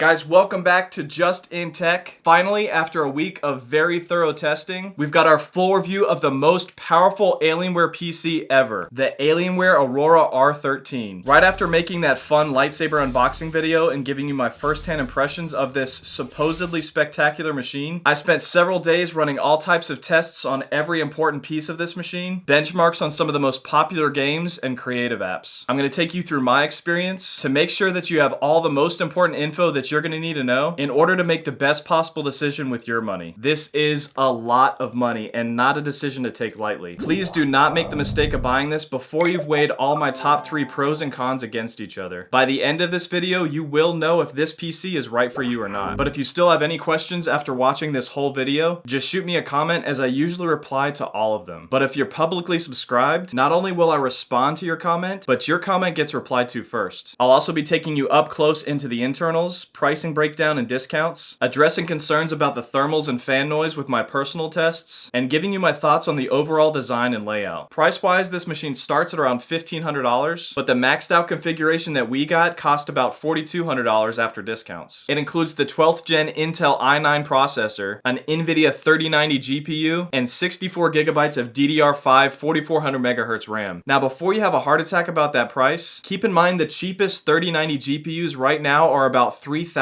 Guys, welcome back to Just in Tech. Finally, after a week of very thorough testing, we've got our full review of the most powerful Alienware PC ever, the Alienware Aurora R13. Right after making that fun lightsaber unboxing video and giving you my first-hand impressions of this supposedly spectacular machine, I spent several days running all types of tests on every important piece of this machine, benchmarks on some of the most popular games and creative apps. I'm going to take you through my experience to make sure that you have all the most important info that you're going to need to know in order to make the best possible decision with your money. This is a lot of money and not a decision to take lightly. Please do not make the mistake of buying this before you've weighed all my top 3 pros and cons against each other. By the end of this video, you will know if this PC is right for you or not. But if you still have any questions after watching this whole video, just shoot me a comment as I usually reply to all of them. But if you're publicly subscribed, not only will I respond to your comment, but your comment gets replied to first. I'll also be taking you up close into the internals, pricing breakdown and discounts, addressing concerns about the thermals and fan noise with my personal tests, and giving you my thoughts on the overall design and layout. Price-wise, this machine starts at around $1,500, but the maxed out configuration that we got cost about $4,200 after discounts. It includes the 12th gen Intel i9 processor, an NVIDIA 3090 GPU, and 64 gigabytes of DDR5 4400 MHz RAM. Now, before you have a heart attack about that price, keep in mind the cheapest 3090 GPUs right now are about $3,000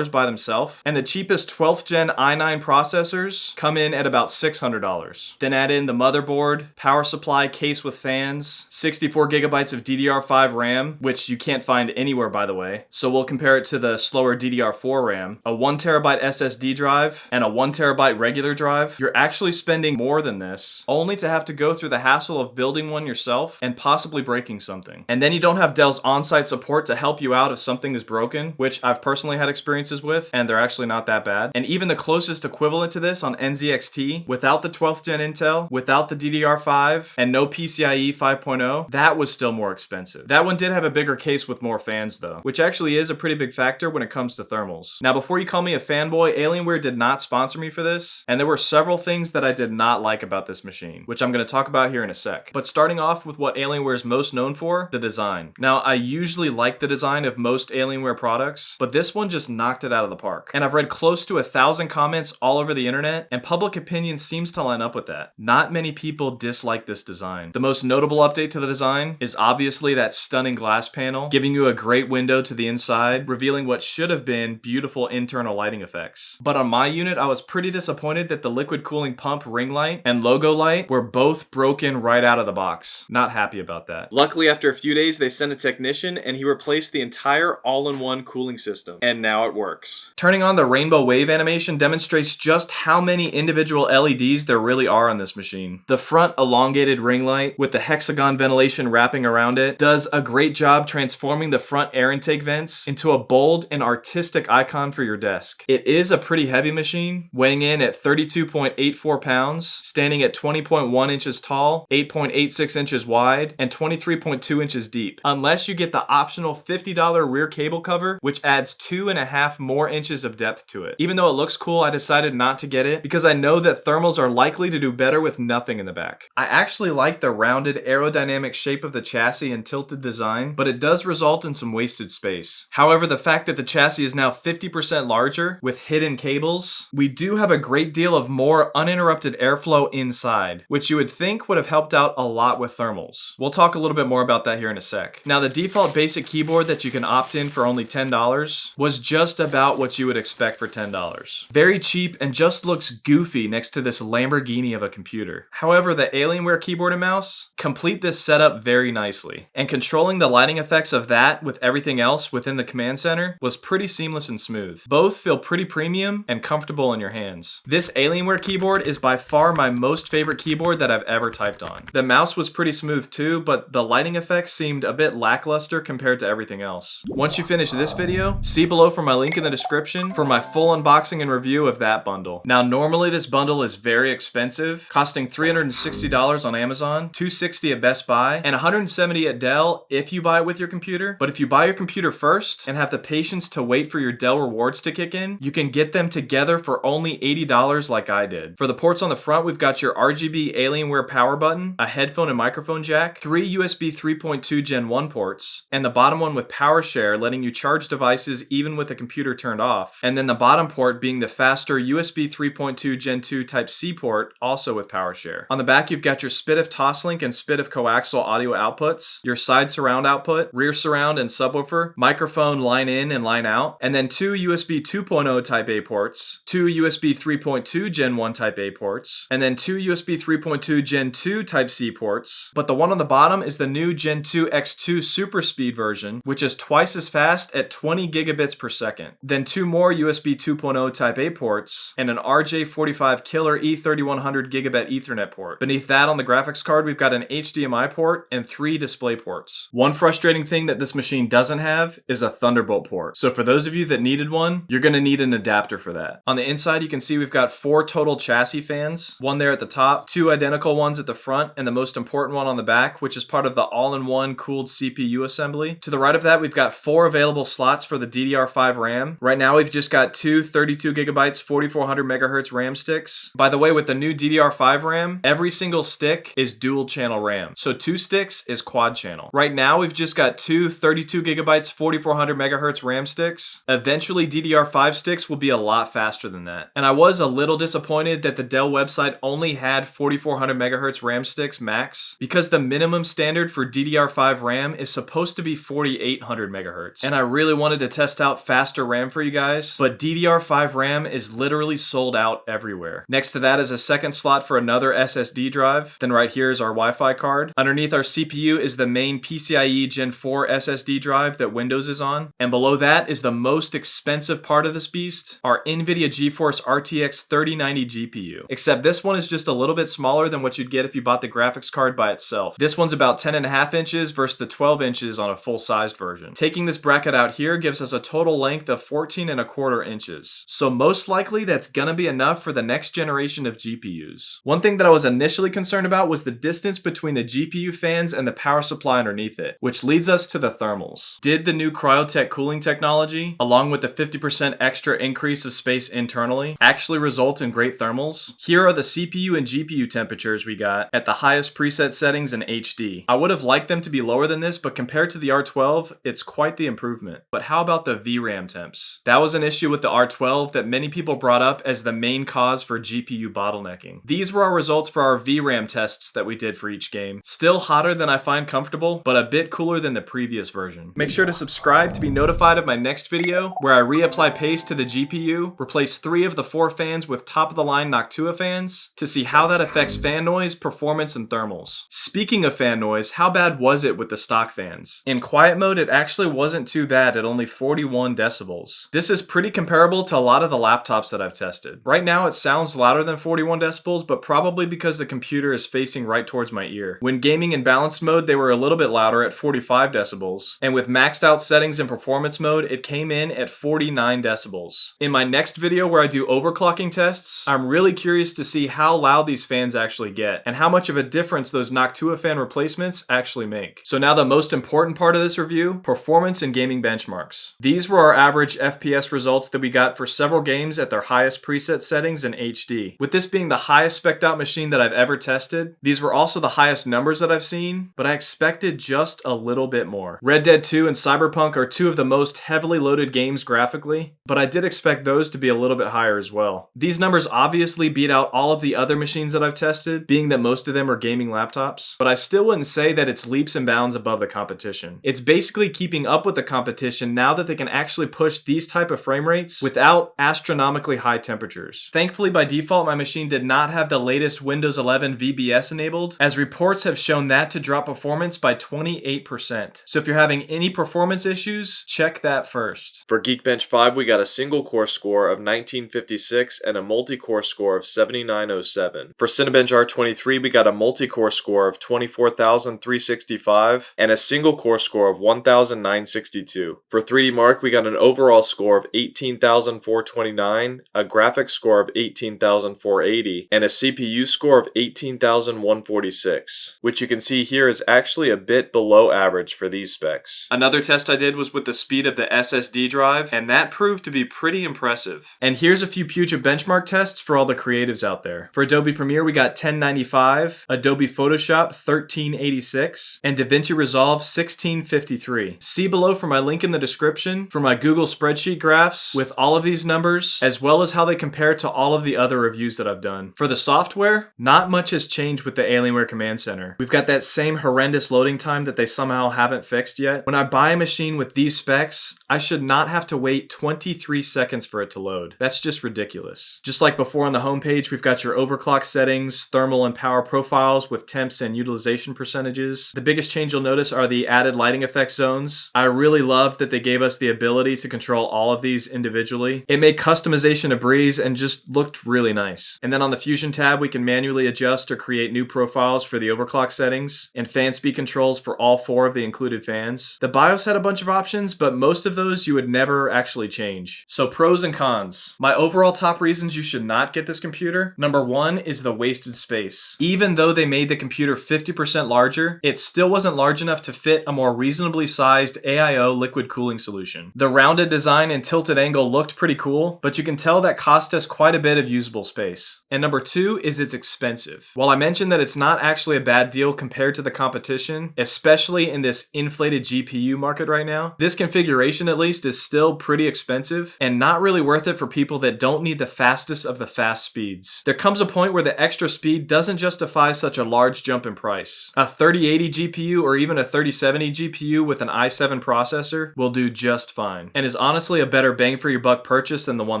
by themselves, and the cheapest 12th gen i9 processors come in at about $600. Then add in the motherboard, power supply, case with fans, 64 gigabytes of DDR5 RAM, which you can't find anywhere by the way, so we'll compare it to the slower DDR4 RAM, a 1TB SSD drive, and a 1TB regular drive. You're actually spending more than this, only to have to go through the hassle of building one yourself and possibly breaking something. And then you don't have Dell's on-site support to help you out if something is broken, which I've personally had experiences with, and they're actually not that bad. And even the closest equivalent to this on NZXT, without the 12th gen Intel, without the DDR5, and no PCIe 5.0, that was still more expensive. That one did have a bigger case with more fans though, which actually is a pretty big factor when it comes to thermals. Now, before you call me a fanboy, Alienware did not sponsor me for this, and there were several things that I did not like about this machine, which I'm going to talk about here in a sec. But starting off with what Alienware is most known for, the design. Now, I usually like the design of most Alienware products, but this one just knocked it out of the park. And I've read close to 1,000 comments all over the internet, and public opinion seems to line up with that. Not many people dislike this design. The most notable update to the design is obviously that stunning glass panel, giving you a great window to the inside, revealing what should have been beautiful internal lighting effects. But on my unit, I was pretty disappointed that the liquid cooling pump ring light and logo light were both broken right out of the box. Not happy about that. Luckily, after a few days, they sent a technician and he replaced the entire all-in-one cooling system, and now it works. Turning on the rainbow wave animation demonstrates just how many individual LEDs there really are on this machine. The front elongated ring light with the hexagon ventilation wrapping around it does a great job transforming the front air intake vents into a bold and artistic icon for your desk. It is a pretty heavy machine, weighing in at 32.84 pounds, standing at 20.1 inches tall, 8.86 inches wide, and 23.2 inches deep. Unless you get the optional $50 rear cable cover, which adds 2.5 more inches of depth to it. Even though it looks cool, I decided not to get it because I know that thermals are likely to do better with nothing in the back. I actually like the rounded aerodynamic shape of the chassis and tilted design, but it does result in some wasted space. However, the fact that the chassis is now 50% larger with hidden cables, we do have a great deal of more uninterrupted airflow inside, which you would think would have helped out a lot with thermals. We'll talk a little bit more about that here in a sec. Now, the default basic keyboard that you can opt in for only $10 was just about what you would expect for $10. Very cheap and just looks goofy next to this Lamborghini of a computer. However, the Alienware keyboard and mouse complete this setup very nicely, and controlling the lighting effects of that with everything else within the command center was pretty seamless and smooth. Both feel pretty premium and comfortable in your hands. This Alienware keyboard is by far my most favorite keyboard that I've ever typed on. The mouse was pretty smooth too, but the lighting effects seemed a bit lackluster compared to everything else. Once you finish this video, see below for my link in the description for my full unboxing and review of that bundle. Now, normally this bundle is very expensive, costing $360 on Amazon, $260 at Best Buy, and $170 at Dell if you buy it with your computer. But if you buy your computer first and have the patience to wait for your Dell rewards to kick in, you can get them together for only $80 like I did. For the ports on the front, we've got your RGB Alienware power button, a headphone and microphone jack, 3 USB 3.2 Gen 1 ports, and the bottom one with power share letting you charge devices even with the computer turned off. And then the bottom port being the faster USB 3.2 Gen 2 Type-C port, also with power share. On the back, you've got your SPDIF Toslink and SPDIF coaxial audio outputs, your side surround output, rear surround and subwoofer, microphone line in and line out, and then two USB 2.0 Type A ports, two USB 3.2 Gen 1 Type A ports, and then two USB 3.2 Gen 2 Type-C ports. But the one on the bottom is the new Gen 2 X2 Super Speed version, which is twice as fast at 20 gigabits per second. Then two more USB 2.0 Type A ports, and an RJ45 killer E3100 gigabit Ethernet port. Beneath that on the graphics card, we've got an HDMI port and three display ports. One frustrating thing that this machine doesn't have is a Thunderbolt port. So for those of you that needed one, you're gonna need an adapter for that. On the inside, you can see we've got 4 total chassis fans, one there at the top, 2 identical ones at the front, and the most important one on the back, which is part of the all-in-one cooled CPU assembly. To the right of that, we've got 4 available slots for the DDR5 RAM. Right now, we've just got 2 32 gigabytes, 4400 megahertz RAM sticks. By the way, with the new DDR5 RAM, every single stick is dual channel RAM. So 2 sticks is quad channel. Right now, we've just got 2 32 gigabytes, 4400 megahertz RAM sticks. Eventually, DDR5 sticks will be a lot faster than that. And I was a little disappointed that the Dell website only had 4400 megahertz RAM sticks max, because the minimum standard for DDR5 RAM is supposed to be 4800 megahertz. And I really wanted to test out faster RAM for you guys, but DDR5 RAM is literally sold out everywhere. Next to that is a second slot for another SSD drive. Then right here is our Wi-Fi card. Underneath our CPU is the main PCIe Gen 4 SSD drive that Windows is on. And below that is the most expensive part of this beast, our NVIDIA GeForce RTX 3090 GPU. Except this one is just a little bit smaller than what you'd get if you bought the graphics card by itself. This one's about 10.5 inches versus the 12 inches on a full-sized version. Taking this bracket out here gives us a total length of 14.25 inches. So most likely that's gonna be enough for the next generation of GPUs. One thing that I was initially concerned about was the distance between the GPU fans and the power supply underneath it, which leads us to the thermals. Did the new Cryotech cooling technology, along with the 50% extra increase of space internally, actually result in great thermals? Here are the CPU and GPU temperatures we got at the highest preset settings in HD. I would have liked them to be lower than this, but compared to the R12, it's quite the improvement. But how about the VRAM temps? That was an issue with the R12 that many people brought up as the main cause for GPU bottlenecking. These were our results for our VRAM tests that we did for each game. Still hotter than I find comfortable, but a bit cooler than the previous version. Make sure to subscribe to be notified of my next video, where I reapply paste to the GPU, replace 3 of the 4 fans with top-of-the-line Noctua fans, to see how that affects fan noise, performance, and thermals. Speaking of fan noise, how bad was it with the stock fans? In quiet mode, it actually wasn't too bad at only 41 decibels. This is pretty comparable to a lot of the laptops that I've tested. Right now, it sounds louder than 41 decibels, but probably because the computer is facing right towards my ear. When gaming in balanced mode, they were a little bit louder at 45 decibels, and with maxed out settings in performance mode, it came in at 49 decibels. In my next video where I do overclocking tests, I'm really curious to see how loud these fans actually get, and how much of a difference those Noctua fan replacements actually make. So now the most important part of this review, performance and gaming benchmarks. These were our average FPS results that we got for several games at their highest preset settings in HD. With this being the highest spec'd out machine that I've ever tested, these were also the highest numbers that I've seen, but I expected just a little bit more. Red Dead 2 and Cyberpunk are 2 of the most heavily loaded games graphically, but I did expect those to be a little bit higher as well. These numbers obviously beat out all of the other machines that I've tested, being that most of them are gaming laptops, but I still wouldn't say that it's leaps and bounds above the competition. It's basically keeping up with the competition now that they can actually push these type of frame rates without astronomically high temperatures. Thankfully, by default, my machine did not have the latest Windows 11 VBS enabled, as reports have shown that to drop performance by 28%. So if you're having any performance issues, check that first. For Geekbench 5, we got a single core score of 1956 and a multi-core score of 7907. For Cinebench R23, we got a multi-core score of 24,365 and a single core score of 1,962. For 3D Mark, we got an overall score of 18,429, a graphics score of 18,480, and a CPU score of 18,146, which you can see here is actually a bit below average for these specs. Another test I did was with the speed of the SSD drive, and that proved to be pretty impressive. And here's a few Puget Benchmark tests for all the creatives out there. For Adobe Premiere, we got 1095, Adobe Photoshop 1386, and DaVinci Resolve 1653. See below for my link in the description description for my Google spreadsheet graphs with all of these numbers, as well as how they compare to all of the other reviews that I've done. For the software, not much has changed with the Alienware Command Center. We've got that same horrendous loading time that they somehow haven't fixed yet. When I buy a machine with these specs, I should not have to wait 23 seconds for it to load. That's just ridiculous. Just like before on the homepage, we've got your overclock settings, thermal and power profiles with temps and utilization percentages. The biggest change you'll notice are the added lighting effect zones. I really loved that they gave us the ability to control all of these individually. It made customization a breeze and just looked really nice. And then on the Fusion tab, we can manually adjust or create new profiles for the overclock settings and fan speed controls for all 4 of the included fans. The BIOS had a bunch of options, but most of those you would never actually change. So pros and cons. My overall top reasons you should not get this computer. Number 1 is the wasted space. Even though they made the computer 50% larger, it still wasn't large enough to fit a more reasonably sized AIO liquid cooling solution. The rounded design and tilted angle looked pretty cool, but you can tell that cost us quite a bit of usable space. And number 2 is it's expensive. While I mentioned that it's not actually a bad deal compared to the competition, especially in this inflated GPU market right now, this configuration at least is still pretty expensive and not really worth it for people that don't need the fastest of the fast speeds. There comes a point where the extra speed doesn't justify such a large jump in price. A 3080 GPU or even a 3070 GPU with an i7 processor will do just fine, and is honestly a better bang for your buck purchase than the one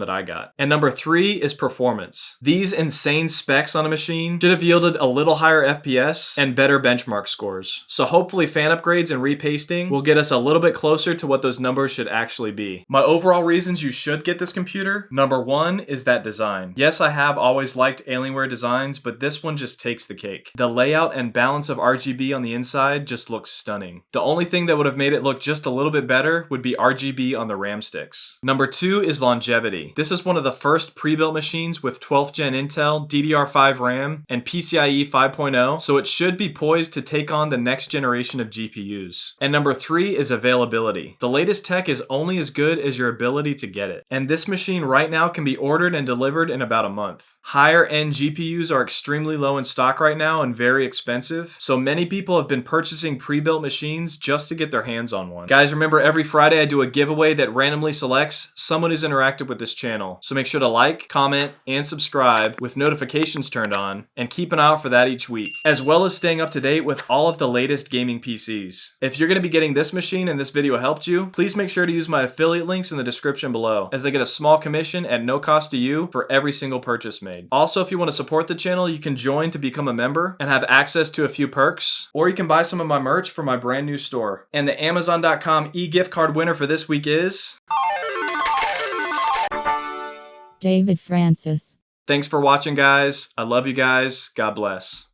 that I got. And number 3 is performance. These insane specs on a machine should have yielded a little higher FPS and better benchmark scores. So hopefully fan upgrades and repasting will get us a little bit closer to what those numbers should actually be. My overall reasons you should get this computer, number 1 is that design. Yes, I have always liked Alienware designs, but this one just takes the cake. The layout and balance of RGB on the inside just looks stunning. The only thing that would have made it look just a little bit better would be RGB on the RAM sticks. Number 2 is longevity. This is one of the first pre-built machines with 12th gen Intel, DDR5 RAM, and PCIe 5.0, so it should be poised to take on the next generation of GPUs. And number 3 is availability. The latest tech is only as good as your ability to get it. And this machine right now can be ordered and delivered in about a month. Higher end GPUs are extremely low in stock right now and very expensive, so many people have been purchasing pre-built machines just to get their hands on one. Guys, remember every Friday I do a giveaway that randomly selects someone who's interacted with this channel. So make sure to like, comment, and subscribe with notifications turned on, and keep an eye out for that each week, as well as staying up to date with all of the latest gaming PCs. If you're going to be getting this machine and this video helped you, please make sure to use my affiliate links in the description below, as I get a small commission at no cost to you for every single purchase made. Also, if you want to support the channel, you can join to become a member and have access to a few perks, or you can buy some of my merch from my brand new store. And the Amazon.com e-gift card winner for this week is David Francis. Thanks for watching, guys. I love you guys. God bless.